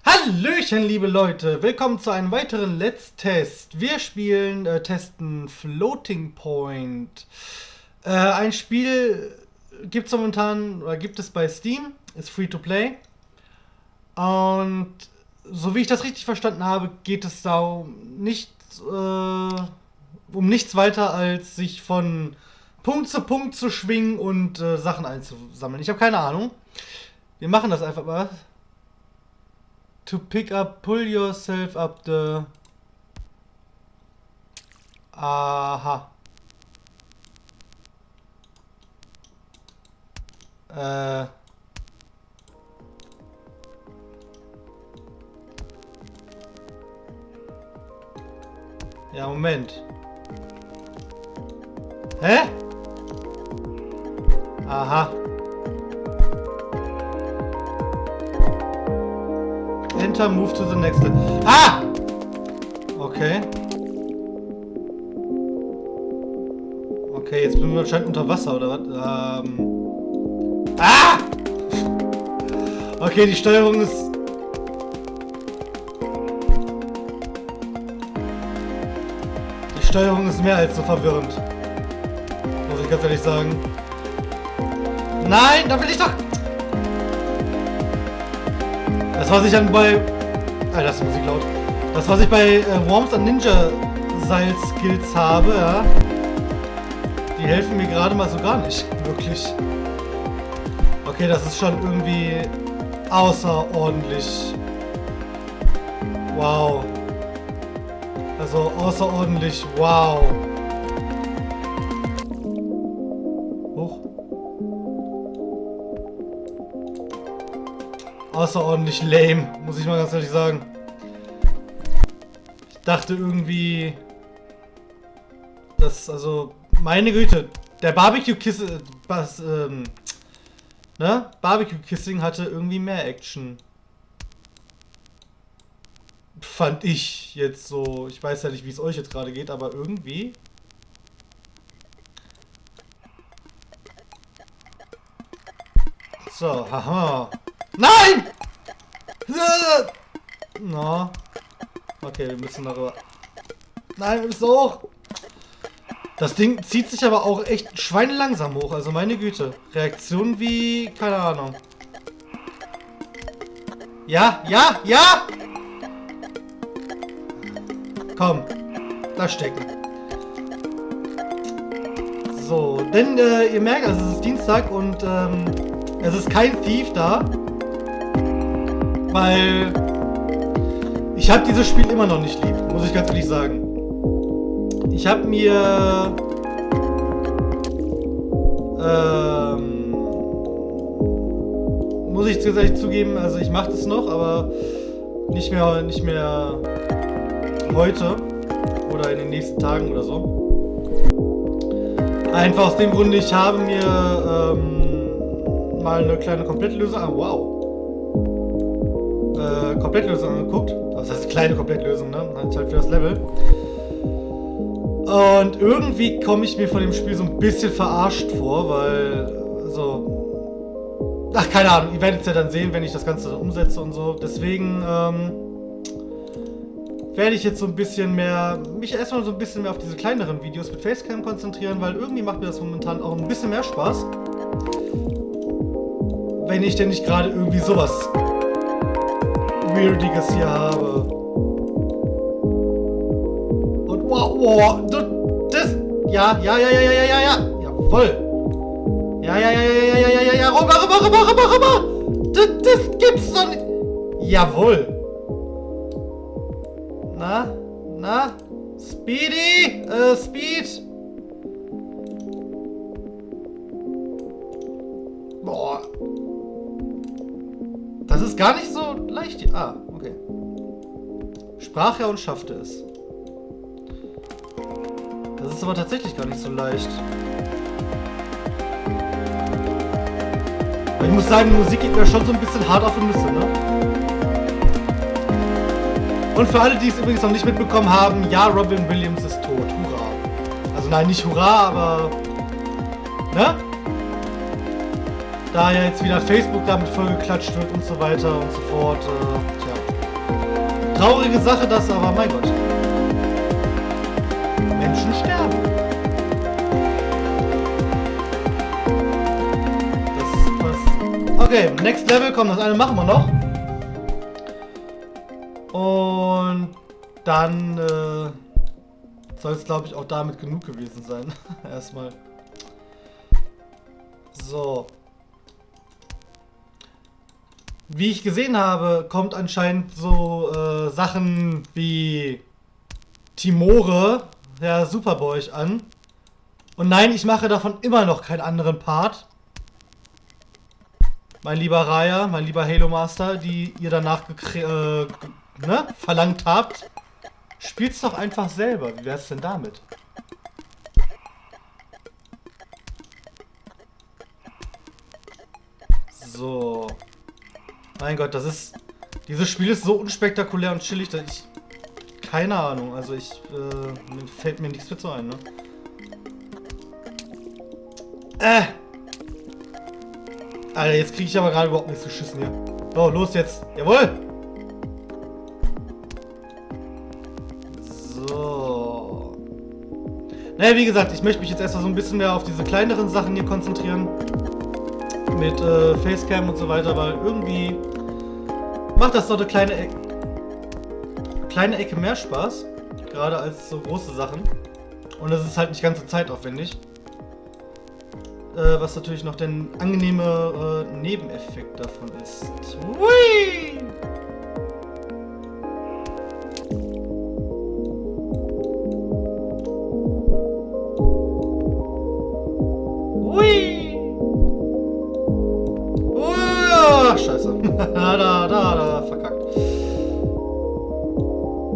Hallöchen, liebe Leute, willkommen zu einem weiteren Let's Test. Wir testen Floating Point. Ein Spiel gibt es bei Steam, ist free to play. Und so wie ich das richtig verstanden habe, geht es da um nichts weiter, als sich von Punkt zu Punkt zu schwingen und Sachen einzusammeln. Ich habe keine Ahnung. Wir machen das einfach mal. To pick up, pull yourself up the... Aha. Ja, Moment. Hä? Aha. Enter, move to the next. Ah! Okay. Okay, jetzt bin ich anscheinend unter Wasser, oder was? Ah! Okay, die Steuerung ist... Die Steuerung ist mehr als so verwirrend. Muss ich ganz ehrlich sagen. Nein, da will ich doch... Das, was ich dann bei... das ist Musik laut. Das, was ich bei Worms und Ninja Seil-Skills habe, ja, die helfen mir gerade mal so gar nicht. Wirklich. Okay, das ist schon irgendwie außerordentlich. Wow. Also außerordentlich wow. Außerordentlich lame, muss ich mal ganz ehrlich sagen. Ich dachte irgendwie, dass, also, meine Güte, der Barbecue-Kissing hatte irgendwie mehr Action. Fand ich jetzt so, ich weiß ja nicht, wie es euch jetzt gerade geht, aber irgendwie... So, haha. Nein! No. Okay, wir müssen darüber. Nein, wir müssen hoch! Das Ding zieht sich aber auch echt schweinelangsam hoch, also meine Güte. Reaktion wie... keine Ahnung. Ja, ja, ja! Komm, da stecken. So, denn ihr merkt, also es ist Dienstag und es ist kein Thief da. Weil ich habe dieses Spiel immer noch nicht lieb, muss ich ganz ehrlich sagen. Ich habe mir muss ich jetzt ehrlich zugeben, also ich mache das noch, aber nicht mehr heute oder in den nächsten Tagen oder so. Einfach aus dem Grunde, ich habe mir mal eine kleine Komplettlösung, Komplettlösung angeguckt. Das heißt kleine Komplettlösung, ne? Halt für das Level. Und irgendwie komme ich mir von dem Spiel so ein bisschen verarscht vor, weil so... Ach, keine Ahnung, ihr werdet es ja dann sehen, wenn ich das Ganze umsetze und so. Deswegen werde ich jetzt so ein bisschen mehr... mich erstmal so ein bisschen mehr auf diese kleineren Videos mit Facecam konzentrieren, weil irgendwie macht mir das momentan auch ein bisschen mehr Spaß. Wenn ich denn nicht gerade irgendwie sowas Weirdiges hier habe. Und wow, das... Ja. Jawohl. Ja, rüber. Das gibt's doch nicht. Jawohl. Na? Speedy? Speed? Boah. Das ist gar nicht so leicht. Ah, okay. Sprach er und schaffte es. Das ist aber tatsächlich gar nicht so leicht. Aber ich muss sagen, die Musik geht mir schon so ein bisschen hart auf die Nüsse, ne? Und für alle, die es übrigens noch nicht mitbekommen haben, ja, Robin Williams ist tot. Hurra. Also nein, nicht Hurra, aber... Ne? Da ja jetzt wieder Facebook damit vollgeklatscht wird und so weiter und so fort. Tja. Traurige Sache das, aber mein Gott. Menschen sterben. Okay, Next Level, komm, das eine machen wir noch. Und dann soll es, glaube ich, auch damit genug gewesen sein. Erstmal. So. Wie ich gesehen habe, kommt anscheinend so Sachen wie Timore, der Super bei euch an. Und nein, ich mache davon immer noch keinen anderen Part. Mein lieber Raya, mein lieber Halo Master, die ihr danach verlangt habt. Spielt's doch einfach selber. Wie wär's denn damit? So. Mein Gott, das ist... Dieses Spiel ist so unspektakulär und chillig, dass ich... Keine Ahnung, also fällt mir nichts mehr zu ein, ne? Alter, jetzt kriege ich aber gerade überhaupt nichts geschissen hier. So, los jetzt. Jawohl! So. Naja, wie gesagt, ich möchte mich jetzt erstmal so ein bisschen mehr auf diese kleineren Sachen hier konzentrieren. Mit Facecam und so weiter, weil irgendwie macht das doch eine kleine Ecke mehr Spaß. Gerade als so große Sachen. Und es ist halt nicht ganz so zeitaufwendig. Was natürlich noch der angenehme Nebeneffekt davon ist. Hui! Hui! Oh, scheiße. da, verkackt.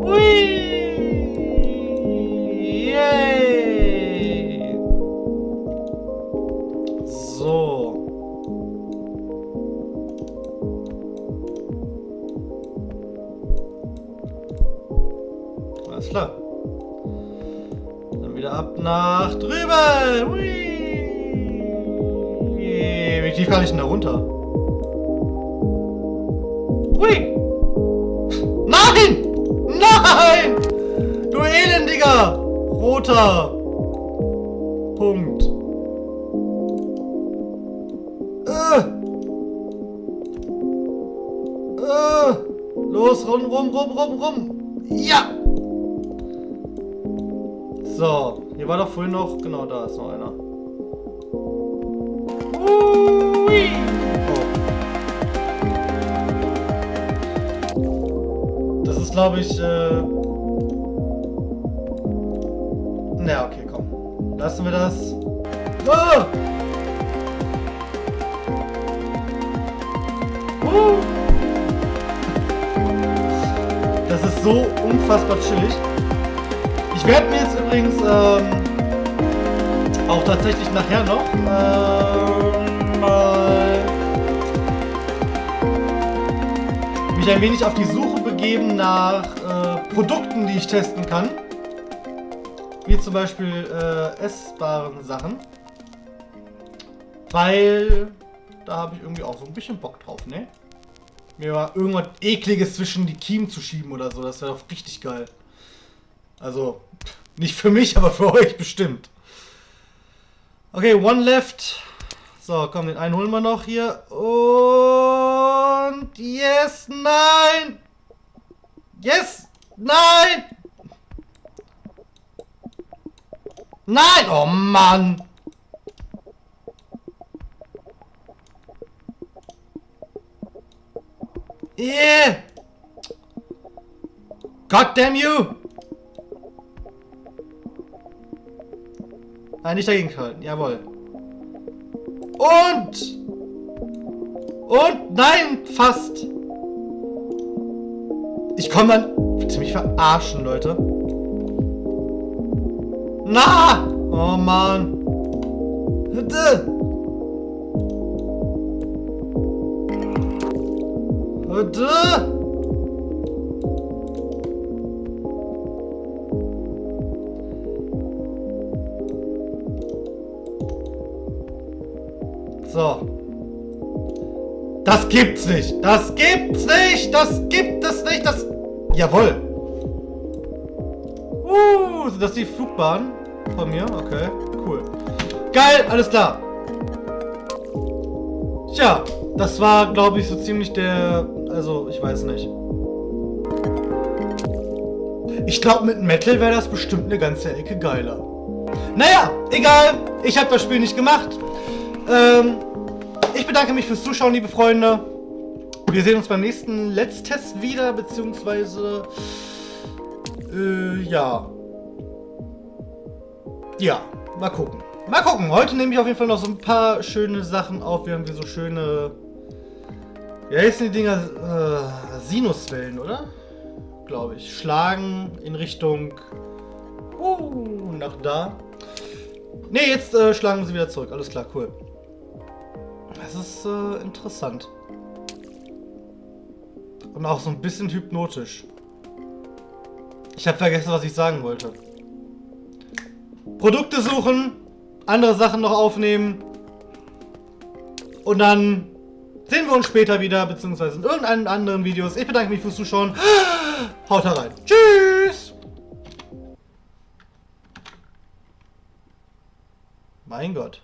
Hui! Yay! So. Alles klar. Dann wieder ab nach drüben. Hui. Wie tief kann ich denn da runter? Hui. Nein! Nein! Du elendiger roter Punkt. Los, rum. Ja! So, hier war doch vorhin noch, genau, da ist noch einer. Ui! Oh. Das ist, glaube ich, na, okay, komm. Lassen wir das. Oh! Das ist so unfassbar chillig. Ich werde mir jetzt übrigens auch tatsächlich nachher noch mal mich ein wenig auf die Suche begeben nach Produkten, die ich testen kann. Wie zum Beispiel essbaren Sachen. Weil da habe ich irgendwie auch so ein bisschen Bock drauf, ne? Mir mal irgendwas Ekliges zwischen die Kiemen zu schieben oder so, das wäre doch richtig geil. Also, nicht für mich, aber für euch bestimmt. Okay, one left. So, komm, den einen holen wir noch hier. Und yes, nein! Yes, nein! Nein! Oh Mann! Yeah! God damn you! Nein, nicht dagegen halten. Jawohl. Und! Nein! Fast! Ich komme dann... Willst du mich verarschen, Leute? Na! Oh Mann! Bitte! Bitte! So. Das gibt's nicht. Das gibt's nicht. Das gibt es nicht. Das... Jawohl. Sind das die Flugbahnen von mir? Okay, cool. Geil, alles klar. Tja, das war, glaube ich, so ziemlich der... Also, ich weiß nicht. Ich glaube, mit Metal wäre das bestimmt eine ganze Ecke geiler. Naja, egal. Ich habe das Spiel nicht gemacht. Ich bedanke mich fürs Zuschauen, liebe Freunde. Wir sehen uns beim nächsten Let's Test wieder, beziehungsweise... ja. Ja, mal gucken. Mal gucken. Heute nehme ich auf jeden Fall noch so ein paar schöne Sachen auf. Wir haben hier so schöne... Wie heißen die Dinger? Sinuswellen, oder? Glaube ich. Schlagen in Richtung... nach da. Ne, jetzt schlagen sie wieder zurück. Alles klar, cool. Das ist interessant. Und auch so ein bisschen hypnotisch. Ich habe vergessen, was ich sagen wollte. Produkte suchen, andere Sachen noch aufnehmen. Und dann sehen wir uns später wieder, beziehungsweise in irgendeinen anderen Videos. Ich bedanke mich fürs Zuschauen. Haut rein. Tschüss. Mein Gott.